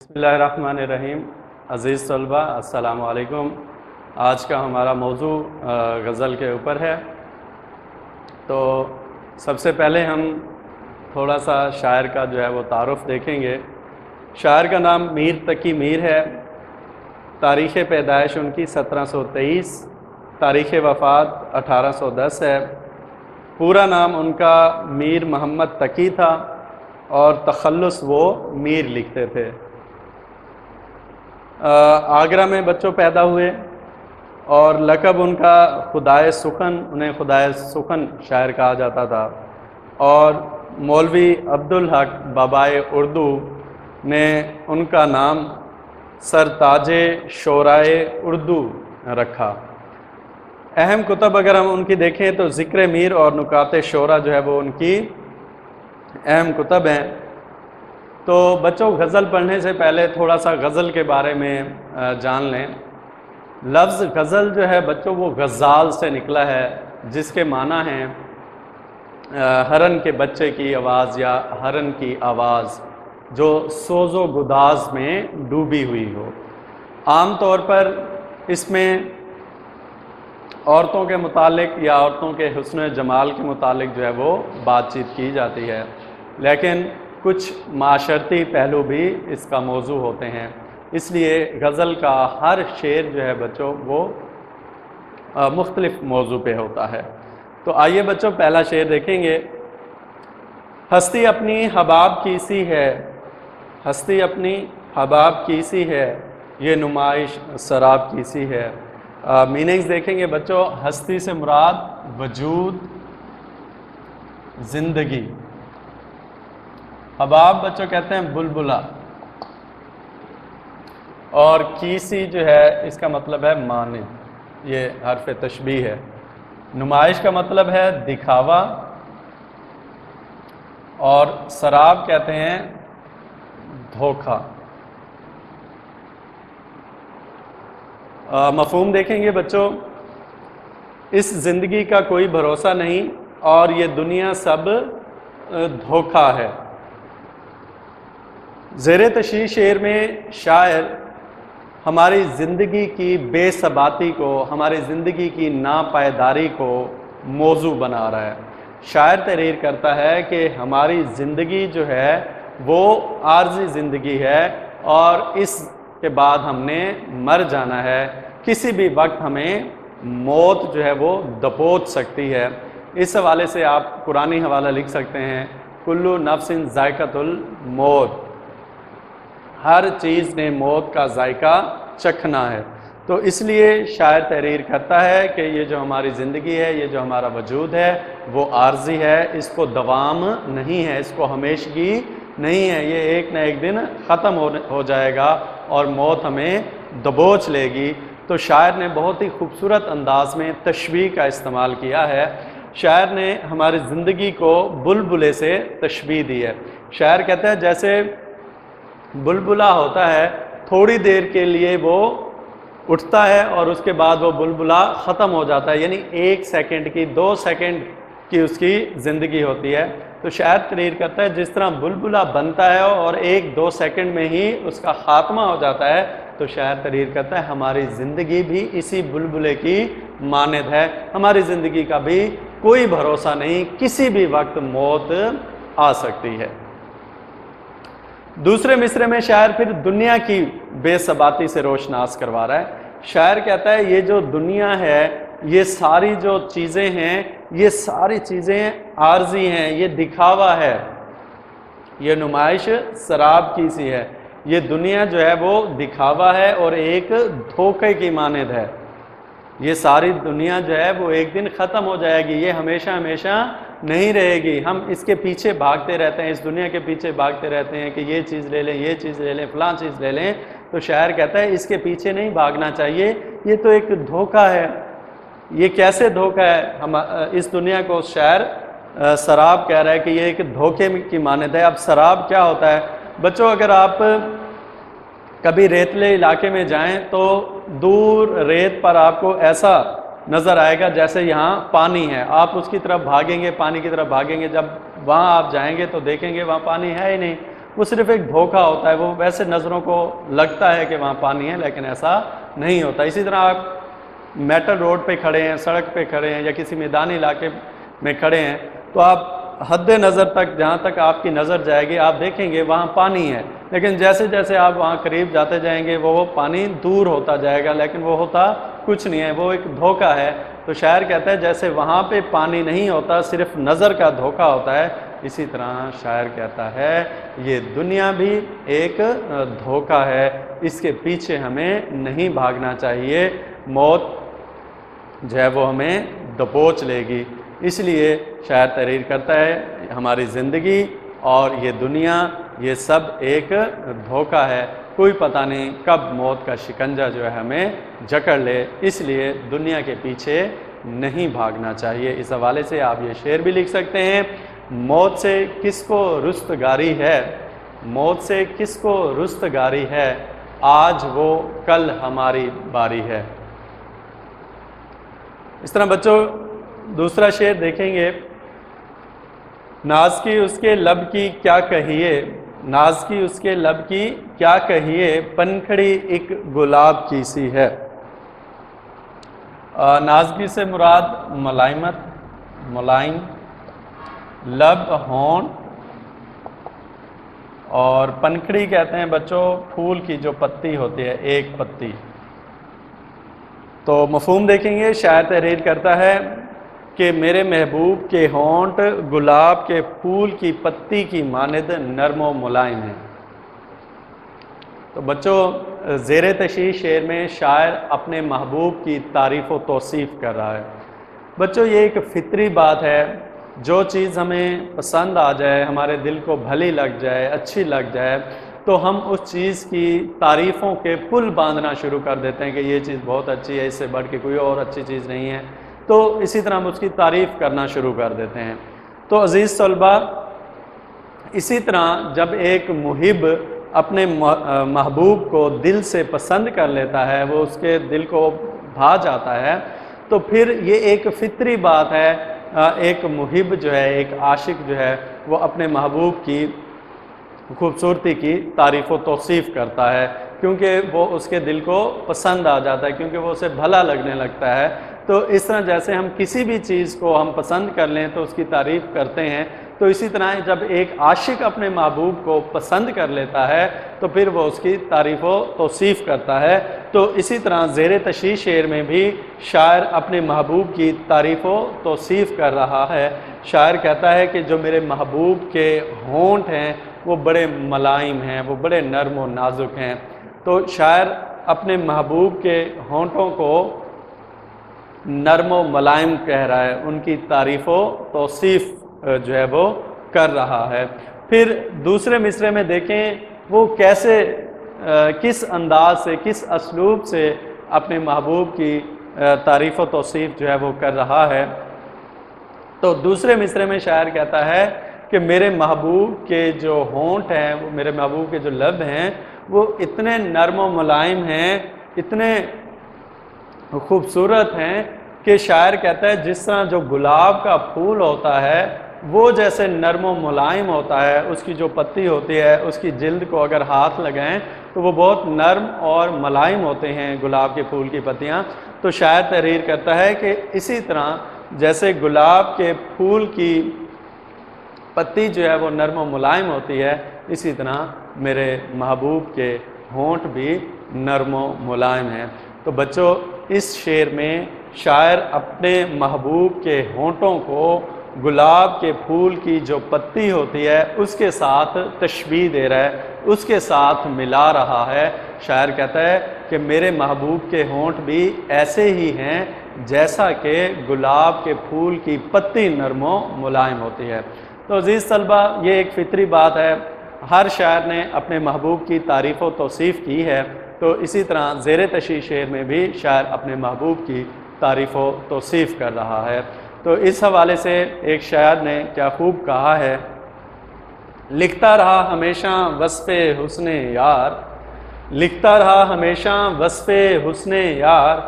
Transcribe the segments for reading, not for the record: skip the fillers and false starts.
بسم اللہ الرحمن الرحیم۔ عزیز طلبہ السلام علیکم۔ آج کا ہمارا موضوع غزل کے اوپر ہے۔ تو سب سے پہلے ہم تھوڑا سا شاعر کا جو ہے وہ تعارف دیکھیں گے۔ شاعر کا نام میر تقی میر ہے۔ تاریخ پیدائش ان کی 1723، تاریخ وفات 1810 ہے۔ پورا نام ان کا میر محمد تقی تھا اور تخلص وہ میر لکھتے تھے۔ آگرہ میں بچوں پیدا ہوئے اور لقب ان کا خدائے سخن، انہیں خدائے سخن شاعر کہا جاتا تھا۔ اور مولوی عبدالحق بابائے اردو نے ان کا نام سرتاج شعرائے اردو رکھا۔ اہم کتب اگر ہم ان کی دیکھیں تو ذکر میر اور نکات شعرا جو ہے وہ ان کی اہم کتب ہیں۔ تو بچوں غزل پڑھنے سے پہلے تھوڑا سا غزل کے بارے میں جان لیں۔ لفظ غزل جو ہے بچوں وہ غزال سے نکلا ہے، جس کے معنی ہیں ہرن کے بچے کی آواز یا ہرن کی آواز جو سوز و گداز میں ڈوبی ہوئی ہو۔ عام طور پر اس میں عورتوں کے متعلق یا عورتوں کے حسن و جمال کے متعلق جو ہے وہ بات چیت کی جاتی ہے، لیکن کچھ معاشرتی پہلو بھی اس کا موضوع ہوتے ہیں، اس لیے غزل کا ہر شعر جو ہے بچوں وہ مختلف موضوع پہ ہوتا ہے۔ تو آئیے بچوں پہلا شعر دیکھیں گے۔ ہستی اپنی حباب کی سی ہے، ہستی اپنی حباب کی سی ہے، یہ نمائش سراب کی سی ہے۔ میننگز دیکھیں گے بچوں۔ ہستی سے مراد وجود، زندگی۔ حباب بچوں کہتے ہیں بلبلا، اور کیسی جو ہے اس کا مطلب ہے مانند، یہ حرف تشبیہ ہے۔ نمائش کا مطلب ہے دکھاوا، اور سراب کہتے ہیں دھوکہ۔ مفہوم دیکھیں گے بچوں۔ اس زندگی کا کوئی بھروسہ نہیں اور یہ دنیا سب دھوکہ ہے۔ زیر تشریح شعر میں شاعر ہماری زندگی کی بے ثباتی کو، ہماری زندگی کی ناپائیداری کو موضوع بنا رہا ہے۔ شاعر تحریر کرتا ہے کہ ہماری زندگی جو ہے وہ عارضی زندگی ہے اور اس کے بعد ہم نے مر جانا ہے، کسی بھی وقت ہمیں موت جو ہے وہ دبوچ سکتی ہے۔ اس حوالے سے آپ قرآنی حوالہ لکھ سکتے ہیں، کلو نفس ذائقۃ الموت، ہر چیز نے موت کا ذائقہ چکھنا ہے۔ تو اس لیے شاعر تحریر کرتا ہے کہ یہ جو ہماری زندگی ہے، یہ جو ہمارا وجود ہے وہ عارضی ہے، اس کو دوام نہیں ہے، اس کو ہمیشگی نہیں ہے، یہ ایک نہ ایک دن ختم ہو جائے گا اور موت ہمیں دبوچ لے گی۔ تو شاعر نے بہت ہی خوبصورت انداز میں تشبیہ کا استعمال کیا ہے۔ شاعر نے ہماری زندگی کو بلبلے سے تشبیہ دی ہے۔ شاعر کہتا ہے جیسے بلبلا ہوتا ہے، تھوڑی دیر کے لیے وہ اٹھتا ہے اور اس کے بعد وہ بلبلا ختم ہو جاتا ہے، یعنی 1 سیکنڈ کی 2 سیکنڈ کی اس کی زندگی ہوتی ہے۔ تو شاعر تحریر کرتا ہے جس طرح بلبلا بنتا ہے اور 1-2 سیکنڈ میں ہی اس کا خاتمہ ہو جاتا ہے، تو شاعر تحریر کرتا ہے ہماری زندگی بھی اسی بلبلے کی مانند ہے۔ ہماری زندگی کا بھی کوئی بھروسہ نہیں، کسی بھی وقت موت آ سکتی ہے۔ دوسرے مصرعے میں شاعر پھر دنیا کی بے ثباتی سے روشناس کروا رہا ہے۔ شاعر کہتا ہے یہ جو دنیا ہے، یہ ساری جو چیزیں ہیں، یہ ساری چیزیں عارضی ہیں، یہ دکھاوا ہے، یہ نمائش سراب کی سی ہے۔ یہ دنیا جو ہے وہ دکھاوا ہے اور ایک دھوکے کی مانند ہے۔ یہ ساری دنیا جو ہے وہ ایک دن ختم ہو جائے گی، یہ ہمیشہ ہمیشہ نہیں رہے گی۔ ہم اس کے پیچھے بھاگتے رہتے ہیں، اس دنیا کے پیچھے بھاگتے رہتے ہیں کہ یہ چیز لے لیں، یہ چیز لے لیں، فلاں چیز لے لیں۔ تو شاعر کہتا ہے اس کے پیچھے نہیں بھاگنا چاہیے، یہ تو ایک دھوکہ ہے۔ یہ کیسے دھوکہ ہے؟ ہم اس دنیا کو شاعر سراب کہہ رہا ہے کہ یہ ایک دھوکے کی مانند ہے۔ اب سراب کیا ہوتا ہے بچوں؟ اگر آپ کبھی ریتلے علاقے میں جائیں تو دور ریت پر آپ کو ایسا نظر آئے گا جیسے یہاں پانی ہے، آپ اس کی طرف بھاگیں گے، پانی کی طرف بھاگیں گے، جب وہاں آپ جائیں گے تو دیکھیں گے وہاں پانی ہے ہی نہیں، وہ صرف ایک دھوکہ ہوتا ہے. وہ ویسے نظروں کو لگتا ہے کہ وہاں پانی ہے لیکن ایسا نہیں ہوتا. اسی طرح آپ میٹل روڈ پہ کھڑے ہیں, سڑک پہ کھڑے ہیں یا کسی میدانی علاقے میں کھڑے ہیں تو آپ حد نظر تک, جہاں تک آپ کی نظر جائے گی, آپ دیکھیں گے وہاں پانی ہے, لیکن جیسے جیسے آپ وہاں قریب جاتے جائیں گے وہ پانی دور ہوتا جائے گا, لیکن وہ ہوتا کچھ نہیں ہے, وہ ایک دھوکہ ہے. تو شاعر کہتا ہے جیسے وہاں پہ پانی نہیں ہوتا, صرف نظر کا دھوکہ ہوتا ہے, اسی طرح شاعر کہتا ہے یہ دنیا بھی ایک دھوکہ ہے, اس کے پیچھے ہمیں نہیں بھاگنا چاہیے, موت جو ہے وہ ہمیں دبوچ لے گی. اس لیے شاعر تحریر کرتا ہے ہماری زندگی اور یہ دنیا یہ سب ایک دھوکہ ہے, کوئی پتہ نہیں کب موت کا شکنجہ جو ہے ہمیں جکڑ لے, اس لیے دنیا کے پیچھے نہیں بھاگنا چاہیے. اس حوالے سے آپ یہ شعر بھی لکھ سکتے ہیں, موت سے کس کو رستگاری ہے, موت سے کس کو رستگاری ہے, آج وہ کل ہماری باری ہے. اس طرح بچوں دوسرا شعر دیکھیں گے, ناز کی اس کے لب کی کیا کہیے, ناز کی اس کے لب کی کیا کہیے, پنکھڑی ایک گلاب کی سی ہے. نازکی سے مراد ملائمت, ملائم, لب ہونٹ, اور پنکھڑی کہتے ہیں بچوں پھول کی جو پتی ہوتی ہے, ایک پتی. تو مفہوم دیکھیں گے, شاعر تحریر کرتا ہے کہ میرے محبوب کے ہونٹ گلاب کے پھول کی پتی کی مانند نرم و ملائم ہیں. تو بچوں زیر تشریح شعر میں شاعر اپنے محبوب کی تعریف و توصیف کر رہا ہے. بچوں یہ ایک فطری بات ہے, جو چیز ہمیں پسند آ جائے, ہمارے دل کو بھلی لگ جائے, اچھی لگ جائے, تو ہم اس چیز کی تعریفوں کے پل باندھنا شروع کر دیتے ہیں کہ یہ چیز بہت اچھی ہے, اس سے بڑھ کے کوئی اور اچھی چیز نہیں ہے. تو اسی طرح ہم اس کی تعریف کرنا شروع کر دیتے ہیں. تو عزیز طلباء, اسی طرح جب ایک محب اپنے محبوب کو دل سے پسند کر لیتا ہے, وہ اس کے دل کو بھا جاتا ہے, تو پھر یہ ایک فطری بات ہے, ایک محب جو ہے, ایک عاشق جو ہے, وہ اپنے محبوب کی خوبصورتی کی تعریف و توصیف کرتا ہے, کیونکہ وہ اس کے دل کو پسند آ جاتا ہے, کیونکہ وہ اسے بھلا لگنے لگتا ہے. تو اس طرح جیسے ہم کسی بھی چیز کو ہم پسند کر لیں تو اس کی تعریف کرتے ہیں, تو اسی طرح جب ایک عاشق اپنے محبوب کو پسند کر لیتا ہے تو پھر وہ اس کی تعریف و توصیف کرتا ہے. تو اسی طرح زیر تشریح شعر میں بھی شاعر اپنے محبوب کی تعریف و توصیف کر رہا ہے. شاعر کہتا ہے کہ جو میرے محبوب کے ہونٹ ہیں وہ بڑے ملائم ہیں, وہ بڑے نرم و نازک ہیں. تو شاعر اپنے محبوب کے ہونٹوں کو نرم و ملائم کہہ رہا ہے, ان کی تعریف و توصیف جو ہے وہ کر رہا ہے. پھر دوسرے مصرعے میں دیکھیں وہ کیسے, کس انداز سے, کس اسلوب سے اپنے محبوب کی تعریف و توصیف جو ہے وہ کر رہا ہے. تو دوسرے مصرعے میں شاعر کہتا ہے کہ میرے محبوب کے جو ہونٹ ہیں, وہ میرے محبوب کے جو لب ہیں, وہ اتنے نرم و ملائم ہیں, اتنے خوبصورت ہیں کہ شاعر کہتا ہے جس طرح جو گلاب کا پھول ہوتا ہے وہ جیسے نرم و ملائم ہوتا ہے, اس کی جو پتی ہوتی ہے اس کی جلد کو اگر ہاتھ لگائیں تو وہ بہت نرم اور ملائم ہوتے ہیں گلاب کے پھول کی پتیاں. تو شاعر تحریر کرتا ہے کہ اسی طرح جیسے گلاب کے پھول کی پتی جو ہے وہ نرم و ملائم ہوتی ہے, اسی طرح میرے محبوب کے ہونٹ بھی نرم و ملائم ہیں. تو بچوں اس شعر میں شاعر اپنے محبوب کے ہونٹوں کو گلاب کے پھول کی جو پتی ہوتی ہے اس کے ساتھ تشبیہ دے رہا ہے, اس کے ساتھ ملا رہا ہے. شاعر کہتا ہے کہ میرے محبوب کے ہونٹ بھی ایسے ہی ہیں جیسا کہ گلاب کے پھول کی پتی نرم و ملائم ہوتی ہے. تو عزیز طلبہ یہ ایک فطری بات ہے, ہر شاعر نے اپنے محبوب کی تعریف و توصیف کی ہے. تو اسی طرح زیر تشریح شعر میں بھی شاعر اپنے محبوب کی تعریف و توصیف کر رہا ہے. تو اس حوالے سے ایک شاعر نے کیا خوب کہا ہے, لکھتا رہا ہمیشہ وصف حسن یار, لکھتا رہا ہمیشہ وصف حسن یار,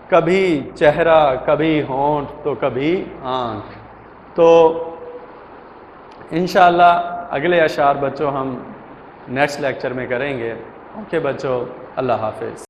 کبھی چہرہ کبھی ہونٹ تو کبھی آنکھ. تو انشاءاللہ اگلے اشعار بچوں ہم نیکسٹ لیکچر میں کریں گے۔ اوکے بچوں، اللہ حافظ۔